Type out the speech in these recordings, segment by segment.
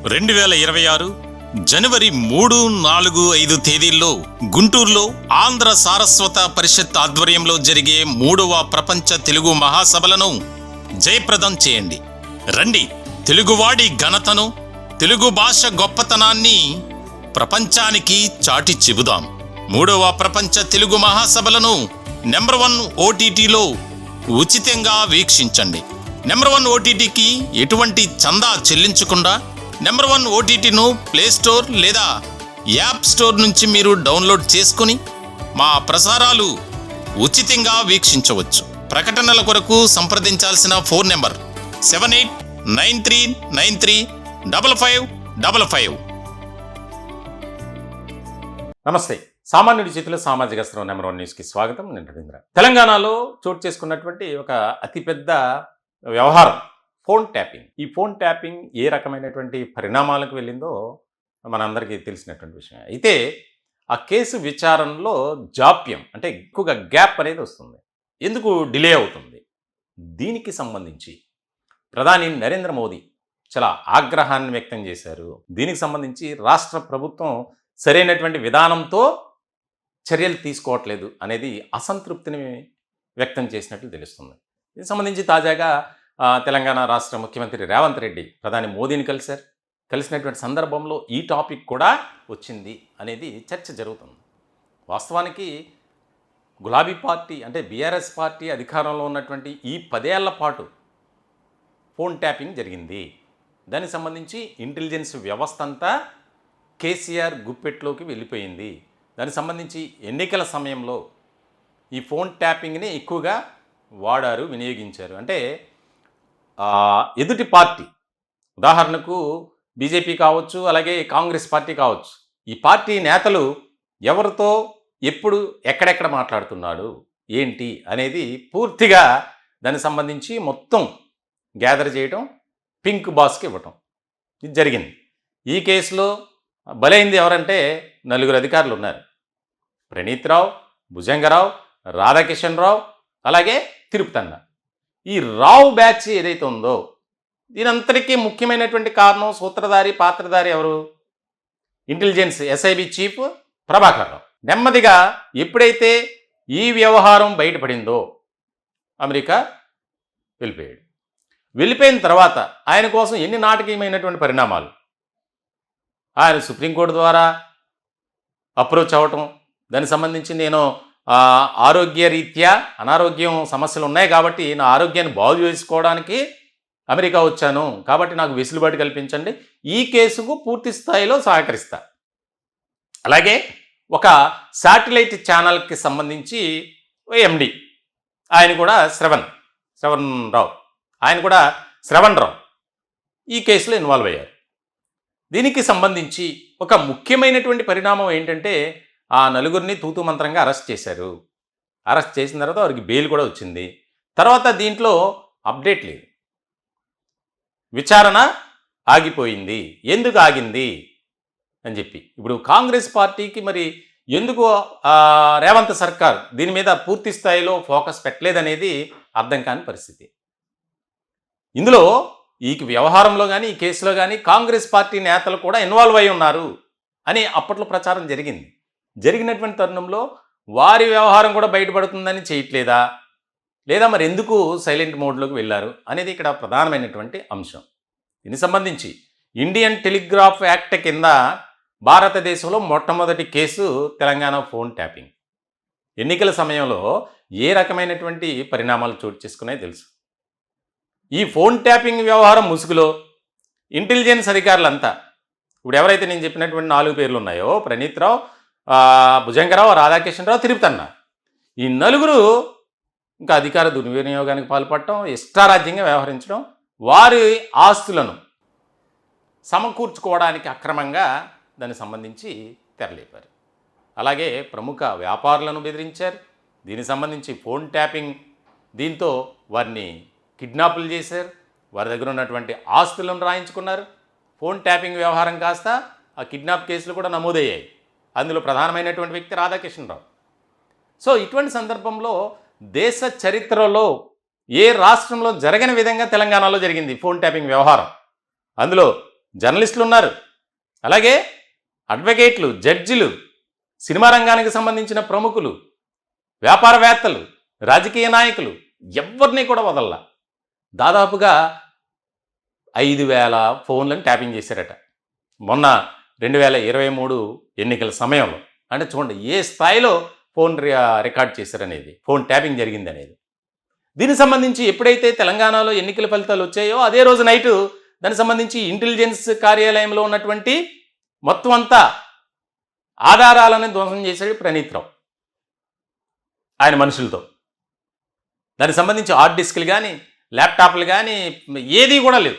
2026 జనవరి 3, 4, 5 తేదీల్లో గుంటూరులో ఆంధ్ర సారస్వత పరిషత్ ఆధ్వర్యంలో జరిగే 3వ ప్రపంచ తెలుగు మహాసభలను జయప్రదం చేయండి. రండి, తెలుగువాడి ఘనతను, తెలుగు భాష గొప్పతనాన్ని ప్రపంచానికి చాటి చెబుదాం. 3వ ప్రపంచ తెలుగు మహాసభలను నెంబర్ 1 ఓటీటీలో ఉచితంగా వీక్షించండి. నెంబర్ 1 ఓటీటీకి ఎటువంటి చందా చెల్లించకుండా నెంబర్ 1 ఓటీటీను ప్లేస్టోర్ లేదా యాప్ స్టోర్ నుంచి మీరు డౌన్లోడ్ చేసుకుని మా ప్రసారాలు ఉచితంగా వీక్షించవచ్చు. ప్రకటనల కొరకు సంప్రదించాల్సిన ఫోన్ నెంబర్ 7893935555. నమస్తే. సామాన్యుడి చేతిలో సామాజిక అస్త్రం నెంబర్ 1 న్యూస్కి స్వాగతం. నేను రవీంద్ర. తెలంగాణలో చోటు చేసుకున్నటువంటి ఒక అతిపెద్ద వ్యవహారం ఫోన్ ట్యాపింగ్. ఈ ఫోన్ ట్యాపింగ్ ఏ రకమైనటువంటి పరిణామాలకు వెళ్ళిందో మనందరికీ తెలిసినటువంటి విషయం. అయితే ఆ కేసు విచారణలో జాప్యం, అంటే ఎక్కువగా గ్యాప్ అనేది వస్తుంది. ఎందుకు డిలే అవుతుంది? దీనికి సంబంధించి ప్రధాని నరేంద్ర మోదీ చాలా ఆగ్రహాన్ని వ్యక్తం చేశారు. దీనికి సంబంధించి రాష్ట్ర ప్రభుత్వం సరైనటువంటి విధానంతో చర్యలు తీసుకోవట్లేదు అనేది అసంతృప్తిని వ్యక్తం చేసినట్లు తెలుస్తుంది. దీనికి సంబంధించి తాజాగా తెలంగాణ రాష్ట్ర ముఖ్యమంత్రి రేవంత్ రెడ్డి ప్రధాని మోదీని కలిసినటువంటి సందర్భంలో ఈ టాపిక్ కూడా వచ్చింది అనేది చర్చ జరుగుతుంది. వాస్తవానికి గులాబీ పార్టీ అంటే బీఆర్ఎస్ పార్టీ అధికారంలో ఉన్నటువంటి ఈ 10 ఏళ్ల పాటు ఫోన్ ట్యాపింగ్ జరిగింది. దానికి సంబంధించి ఇంటెలిజెన్స్ వ్యవస్థ అంతా కేసీఆర్ గుప్పెట్లోకి వెళ్ళిపోయింది. దానికి సంబంధించి ఎన్నికల సమయంలో ఈ ఫోన్ ట్యాపింగ్ని ఎక్కువగా వాడారు, వినియోగించారు. అంటే ఎదుటి పార్టీ, ఉదాహరణకు బీజేపీ కావచ్చు, అలాగే కాంగ్రెస్ పార్టీ కావచ్చు, ఈ పార్టీ నేతలు ఎవరితో ఎప్పుడు ఎక్కడెక్కడ మాట్లాడుతున్నాడు ఏంటి అనేది పూర్తిగా దానికి సంబంధించి మొత్తం గ్యాదర్ చేయడం, పింక్ బాస్కి ఇవ్వటం ఇది జరిగింది. ఈ కేసులో బలైంది ఎవరంటే 4 అధికారులు ఉన్నారు. ప్రణీత్ రావు, భుజంగరావు, రాధాకిషన్ రావు, అలాగే తిరుపతన్న. ఈ రావు బ్యాచ్ ఏదైతే ఉందో దీనంతటికీ ముఖ్యమైనటువంటి కారణం, సూత్రధారి, పాత్రధారి ఎవరు? Intelligence SIB chief Prabhakar Rao. నెమ్మదిగా ఎప్పుడైతే ఈ వ్యవహారం బయటపడిందో అమెరికా వెళ్ళిపోయాడు. వెళ్ళిపోయిన తర్వాత ఆయన కోసం ఎన్ని నాటకీయమైనటువంటి పరిణామాలు. ఆయన సుప్రీంకోర్టు ద్వారా అప్రోచ్ అవ్వటం, దానికి సంబంధించి నేను ఆరోగ్య రీత్యా అనారోగ్యం సమస్యలు ఉన్నాయి కాబట్టి నా ఆరోగ్యాన్ని బాగు చేసుకోవడానికి అమెరికా వచ్చాను, కాబట్టి నాకు వెసులుబాటు కల్పించండి, ఈ కేసుకు పూర్తి స్థాయిలో సహకరిస్తా. అలాగే ఒక శాటిలైట్ ఛానల్కి సంబంధించి ఎండి ఆయన కూడా శ్రవణ్ రావు, ఆయన కూడా శ్రవణ్ రావు ఈ కేసులో ఇన్వాల్వ్ అయ్యారు. దీనికి సంబంధించి ఒక ముఖ్యమైనటువంటి పరిణామం ఏంటంటే ఆ 4 తూతూ మంత్రంగా అరెస్ట్ చేశారు. అరెస్ట్ చేసిన తర్వాత వారికి బెయిల్ కూడా వచ్చింది. తర్వాత దీంట్లో అప్డేట్ లేదు, విచారణ ఆగిపోయింది. ఎందుకు ఆగింది అని చెప్పి ఇప్పుడు కాంగ్రెస్ పార్టీకి మరి ఎందుకు రేవంత్ సర్కార్ దీని మీద పూర్తి స్థాయిలో ఫోకస్ పెట్టలేదనేది అర్థం కాని పరిస్థితి. ఇందులో ఈ వ్యవహారంలో కానీ ఈ కేసులో కానీ కాంగ్రెస్ పార్టీ నేతలు కూడా ఇన్వాల్వ్ అయి ఉన్నారు అని అప్పట్లో ప్రచారం జరిగినటువంటి తరుణంలో వారి వ్యవహారం కూడా బయటపడుతుందని చేయట్లేదా, లేదా మరి ఎందుకు సైలెంట్ మోడ్లోకి వెళ్ళారు అనేది ఇక్కడ ప్రధానమైనటువంటి అంశం. దీనికి సంబంధించి ఇండియన్ టెలిగ్రాఫ్ యాక్ట్ కింద భారతదేశంలో మొట్టమొదటి కేసు తెలంగాణ ఫోన్ ట్యాపింగ్. ఎన్నికల సమయంలో ఏ రకమైనటువంటి పరిణామాలు చోటు చేసుకున్నాయో తెలుసు. ఈ ఫోన్ ట్యాపింగ్ వ్యవహారం ముసుగులో ఇంటెలిజెన్స్ అధికారులంతా ఇప్పుడు ఎవరైతే నేను చెప్పినటువంటి 4 పేర్లు ఉన్నాయో ప్రణీత్ రావు, భుజంగరావు, రాధాకిషన్ రావు, తిరుపతన్న, ఈ 4 ఇంకా అధికార దుర్వినియోగానికి పాల్పడటం, ఇష్టారాజ్యంగా వ్యవహరించడం, వారి ఆస్తులను సమకూర్చుకోవడానికి అక్రమంగా దానికి సంబంధించి తెరలేపారు. అలాగే ప్రముఖ వ్యాపారులను బెదిరించారు. దీనికి సంబంధించి ఫోన్ ట్యాపింగ్ దీంతో వారిని కిడ్నాపులు చేశారు, వారి దగ్గర ఉన్నటువంటి ఆస్తులను రాయించుకున్నారు. ఫోన్ ట్యాపింగ్ వ్యవహారం కాస్త ఆ కిడ్నాప్ కేసులు కూడా నమోదయ్యాయి. అందులో ప్రధానమైనటువంటి వ్యక్తి రాధాకిషన్ రావు. సో ఇటువంటి సందర్భంలో దేశ చరిత్రలో ఏ రాష్ట్రంలో జరగని విధంగా తెలంగాణలో జరిగింది ఫోన్ ట్యాపింగ్ వ్యవహారం. అందులో జర్నలిస్టులు ఉన్నారు, అలాగే అడ్వకేట్లు, జడ్జిలు, సినిమా రంగానికి సంబంధించిన ప్రముఖులు, వ్యాపారవేత్తలు, రాజకీయ నాయకులు ఎవరిని కూడా వదల్లా. దాదాపుగా 5,000 ఫోన్లను ట్యాపింగ్ చేశారట మొన్న 2023 ఎన్నికల సమయంలో. అంటే చూడండి ఏ స్థాయిలో ఫోన్ రికార్డ్ చేశారనేది, ఫోన్ ట్యాపింగ్ జరిగింది అనేది. దీనికి సంబంధించి ఎప్పుడైతే తెలంగాణలో ఎన్నికల ఫలితాలు వచ్చాయో అదే రోజు నైటు దానికి సంబంధించి ఇంటెలిజెన్స్ కార్యాలయంలో ఉన్నటువంటి మొత్తం అంతా ఆధారాలను ధ్వంసం చేశాడు ప్రణీత్ రావు ఆయన మనుషులతో. దానికి సంబంధించి హార్డ్ డిస్క్లు కానీ ల్యాప్టాప్లు కానీ ఏది కూడా లేదు.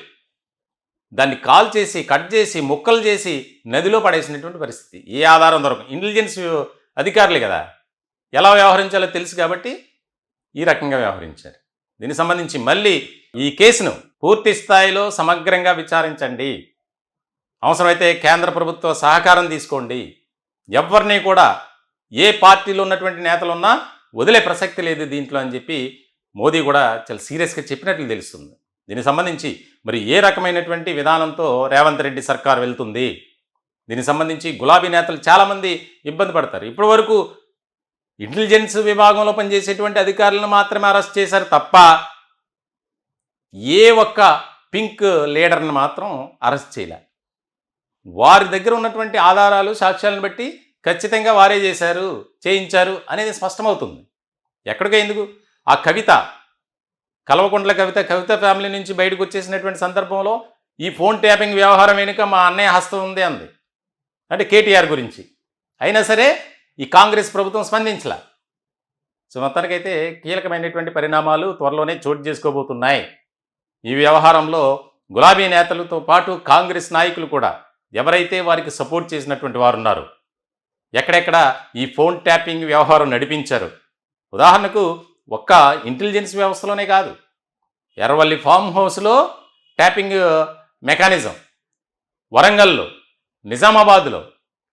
దాన్ని కాల్ చేసి కట్ చేసి ముక్కలు చేసి నదిలో పడేసినటువంటి పరిస్థితి. ఏ ఆధారం దొరకదు. ఇంటెలిజెన్స్ అధికారులు కదా, ఎలా వ్యవహరించాలో తెలుసు కాబట్టి ఈ రకంగా వ్యవహరించారు. దీనికి సంబంధించి మళ్ళీ ఈ కేసును పూర్తి స్థాయిలో సమగ్రంగా విచారించండి, అవసరమైతే కేంద్ర ప్రభుత్వ సహకారం తీసుకోండి, ఎవరిని కూడా ఏ పార్టీలో ఉన్నటువంటి నేతలున్నా వదిలే ప్రసక్తి లేదు దీంట్లో అని చెప్పి మోదీ కూడా చాలా సీరియస్గా చెప్పినట్లు తెలుస్తుంది. దీనికి సంబంధించి మరి ఏ రకమైనటువంటి విధానంతో రేవంత్ రెడ్డి సర్కార్ వెళ్తుంది, దీనికి సంబంధించి గులాబీ నేతలు చాలామంది ఇబ్బంది పడతారు. ఇప్పటి వరకు ఇంటెలిజెన్స్ విభాగంలో పనిచేసేటువంటి అధికారులను మాత్రమే అరెస్ట్ చేశారు తప్ప ఏ ఒక్క పింక్ లీడర్ని మాత్రం అరెస్ట్ చేయలే. వారి దగ్గర ఉన్నటువంటి ఆధారాలు సాక్ష్యాలను బట్టి ఖచ్చితంగా వారే చేశారు, చేయించారు అనేది స్పష్టమవుతుంది. ఎక్కడికో ఎందుకు ఆ కవిత, కల్వకుంట్ల కవిత ఫ్యామిలీ నుంచి బయటకు వచ్చేసినటువంటి సందర్భంలో ఈ ఫోన్ ట్యాపింగ్ వ్యవహారం వెనుక మా అన్నయ్య హస్తం ఉంది అంది, అంటే కేటీఆర్ గురించి. అయినా సరే ఈ కాంగ్రెస్ ప్రభుత్వం స్పందించలా. సో మొత్తానికైతే కీలకమైనటువంటి పరిణామాలు త్వరలోనే చోటు చేసుకోబోతున్నాయి. ఈ వ్యవహారంలో గులాబీ నేతలతో పాటు కాంగ్రెస్ నాయకులు కూడా ఎవరైతే వారికి సపోర్ట్ చేసినటువంటి వారు ఉన్నారు, ఎక్కడెక్కడ ఈ ఫోన్ ట్యాపింగ్ వ్యవహారం నడిపించారు. ఉదాహరణకు ఒక్క ఇంటెలిజెన్స్ వ్యవస్థలోనే కాదు, ఎర్రవల్లి ఫామ్ హౌస్లో ట్యాపింగ్ మెకానిజం, వరంగల్లో, నిజామాబాద్లో,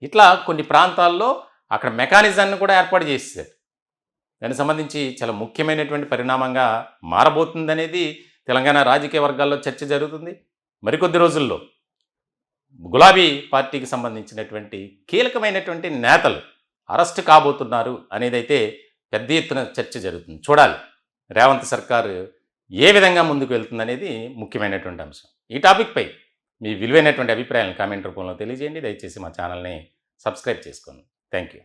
ఇట్లా కొన్ని ప్రాంతాల్లో అక్కడ మెకానిజాన్ని కూడా ఏర్పాటు చేసేసారు. దానికి సంబంధించి చాలా ముఖ్యమైనటువంటి పరిణామంగా మారబోతుందనేది తెలంగాణ రాజకీయ వర్గాల్లో చర్చ జరుగుతుంది. మరికొద్ది రోజుల్లో గులాబీ పార్టీకి సంబంధించినటువంటి కీలకమైనటువంటి నేతలు అరెస్ట్ కాబోతున్నారు అనేది అయితే పెద్ద ఎత్తున చర్చ జరుగుతుంది. చూడాలి రేవంత్ సర్కారు ఏ విధంగా ముందుకు వెళ్తుందనేది ముఖ్యమైనటువంటి అంశం. ఈ టాపిక్పై మీ విలువైనటువంటి అభిప్రాయాలను కామెంట్ రూపంలో తెలియజేయండి. దయచేసి మా ఛానల్ని సబ్స్క్రైబ్ చేసుకోండి. Thank you.